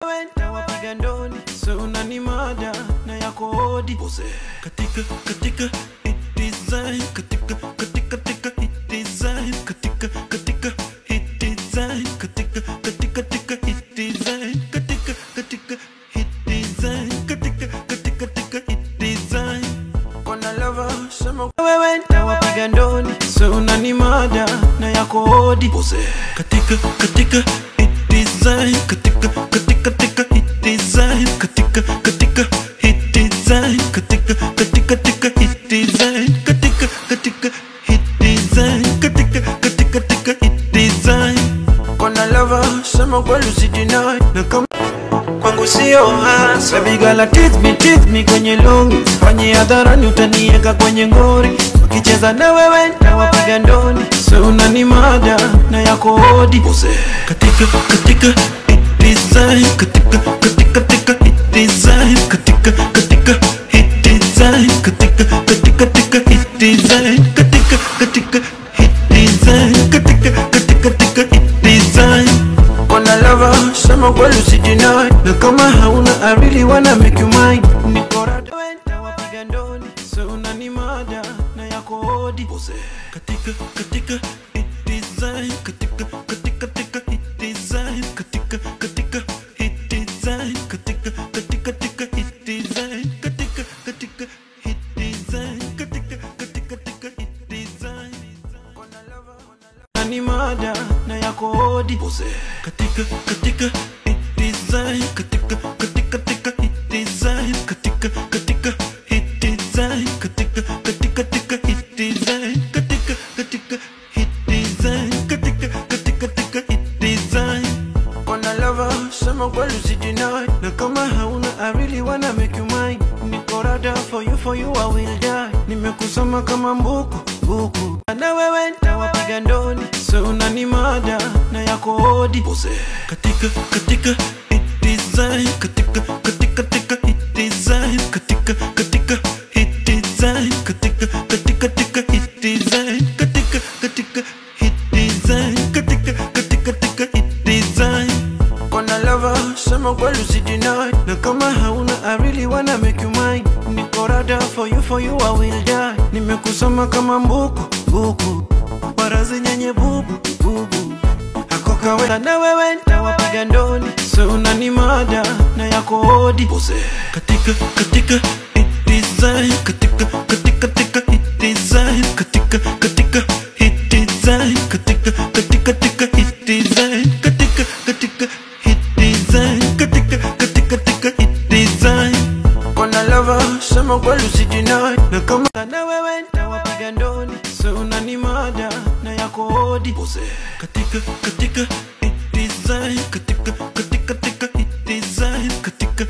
Wenda wapiga ndoni, so unanimada na yako hodi. Katika hit design, katika hit design, katika hit design, katika hit design, katika hit design, katika hit design. Kona lover, sema wenda wapiga ndoni, so unanimada na yako hodi. Katika hit design, katika hit design, katika hit design, katika hit design, katika hit design, katika hit design. Kona lover, sema kweli usideny, na kama kwangu sio hasa. Baby girl, tease me kwenye longi, fanye hadharani utanieka kwenye ngori. Ukicheza na wewe na wapiga ndoni, so unanimada na yako hodi. Katika hit design, katika hit design, katika hit design, katika hit design, katika hit design, katika hit design. Kona lover, sema kweli usideny, na kama hauna I really wanna make you mine. Niko rada wenda wapiga ndoni, so unanimada na yako hodi. Katika hit design, katika hit design, katika hit design, katika hit design, katika hit design, katika hit design. Kona lover, unanimada na yako hodi. Katika hit design, katika hit design, katika hit design, katika hit design, katika hit design, katika hit design. Kona lover, sema kweli usideny, na kama hauna I really wanna make you mine. Niko rada for you I will die. Nimekusoma kama buku na wewe nitawapiga ndoni, so unanimada na yako hodi. Katika hit design, katika hit design, katika hit design, katika hit design, katika hit design, katika hit design. Kona lover, sema kweli usideny, na kama hauna I really wanna make you mine. Niko rada for you I will die. Nimekusoma kama buku barazi nyenye bubu hakoka wenda na wewe nitawapiga ndoni, so unanimada na yako hodi. Katika hit design, katika hit design, katika hit design, katika hit design, katika hit design, katika hit design. Kona lover, sema kweli usideny, na kama na wewe nitawapiga ndoni, so unanimada na yako hodi. Katika hit design, katika hit design, katika